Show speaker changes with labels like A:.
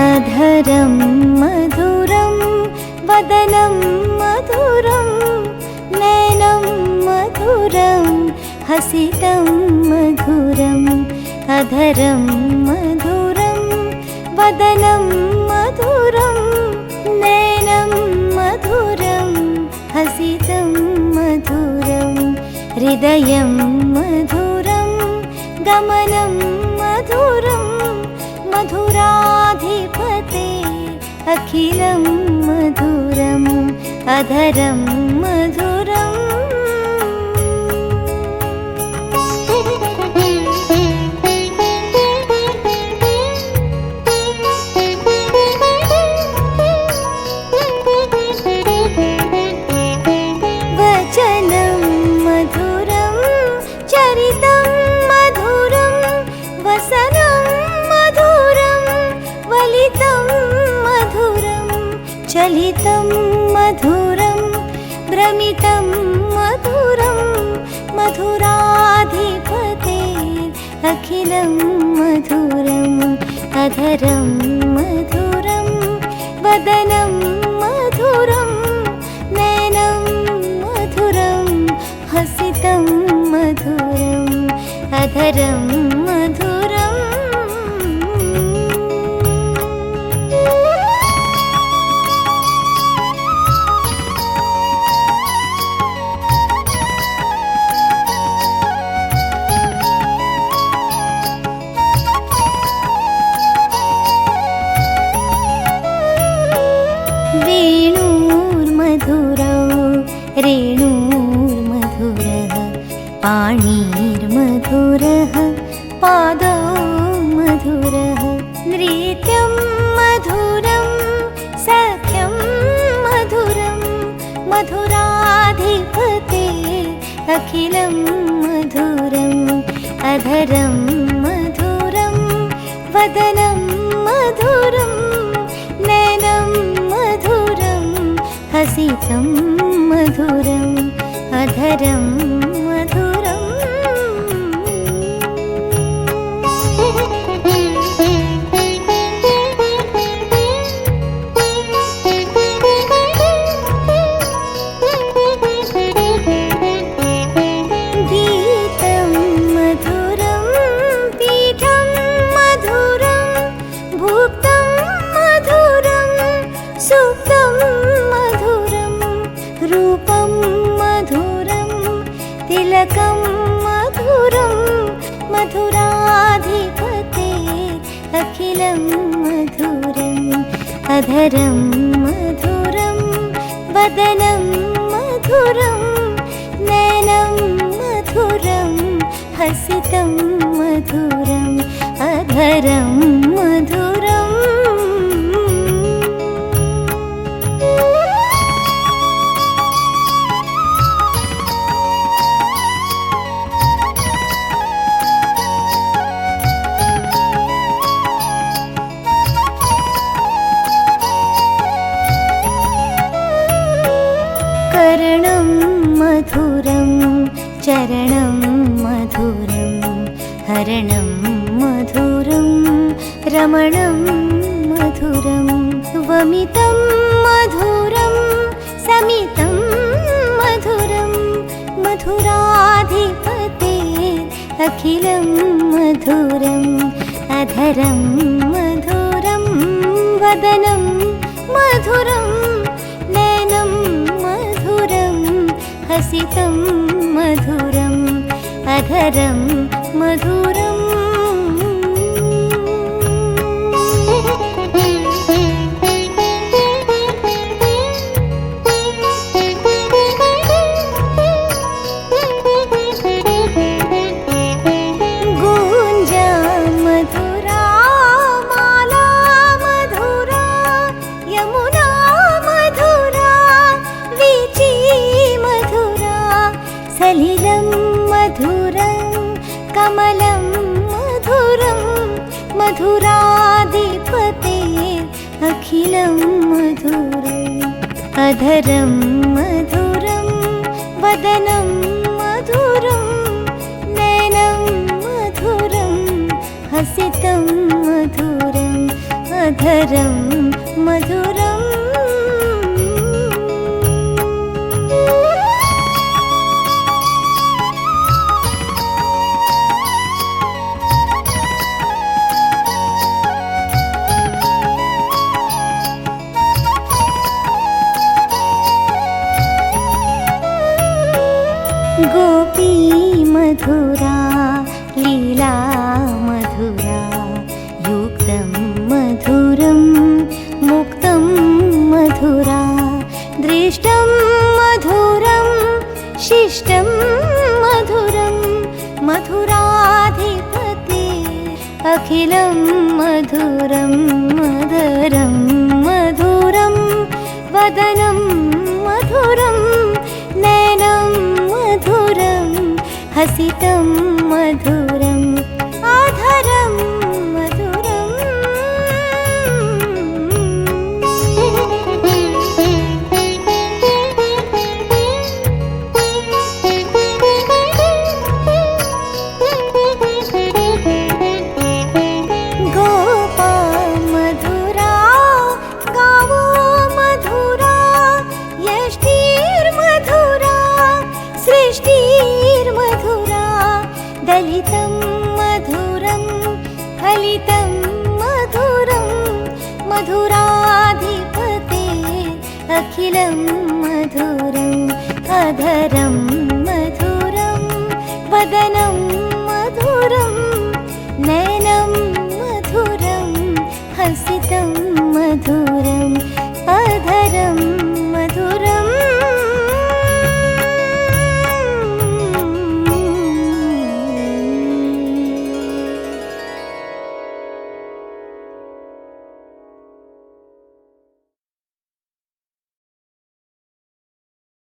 A: अधरं मधुरं वदनं मधुरं नयनं मधुरं हसितं मधुरम् अधरं मधुरं वदनं मधुरं नयनं मधुरं हसितं मधुरं हृदयं मधुरं गमनं मधुरं मधुराधिपते अखिलं मधुरम् अधरं मधुरम् वचनं मधुरं चरितं मधुरं वसनं मधुरं वलितं मधुरं चलितं मधुरं भ्रमितं मधुरं मधुराधिपते अखिलं मधुरम् अधरं मधुरं वदनं मधुरं नयनं मधुरं हसितं मधुरम् अधरं मधुरम् वेणुर्मधुरौ रेणुर्मधुरः पाणिर्मधुरः पादौ मधुरः नृत्यं मधुरं सख्यं मधुरं मधुराधिपते अखिलं मधुरम् अधरं मधुरं वदनं मधुरं नयनं मधुरं हसितं मधुरम् अधरं मधुरम् गीतं मधुरं पीठं मधुरं भुक्तं मधुरं सुप्तं मधुरं रूपं मधुरं तिलकं मधुरं मधुराधिपते अखिलं मधुरम् अधरं मधुरं वदनं मधुरं नयनं मधुरं हसितं मधुरम् अधरं मधुरम् करणं मधुरं चरणं मधुरं हरणं मधुरं रमणं मधुरं वमितं मधुरं समितं मधुरं मधुराधिपते अखिलं मधुरम् अधरं मधुरं वदनं मधुरं नयनं मधुरं हसितं मधुरम् अधरं मधुरम् गुञ्जा मधुरा माला मधुरा यमुना मधुरा वीची मधुरा सलिलं मधुरं कमलं मधुरं मधुराधिपते अखिलं मधुरम् अधरं मधुरं वदनं मधुरं नयनं मधुरं हसितं मधुरम् अधरं मधुरम् गोपी मधुरा लीला मधुरा युक्तं मधुरं मुक्तं मधुरा दृष्टं मधुरं शिष्टं मधुरं मधुराधिपते अखिलं मधुरं मदरं मधुरं वदनं मधुरं नयनं मधुरं हसितं मधुरम् आधरं मधुरम् गोपा मधुरा गावो मधुरा यष्टिर्मधुरा सृष्टिर्मधुरा दलितं मधुरं फलितं मधुरं मधुराधिपते अखिलं मधुरम् अधरं मधुरं वदनं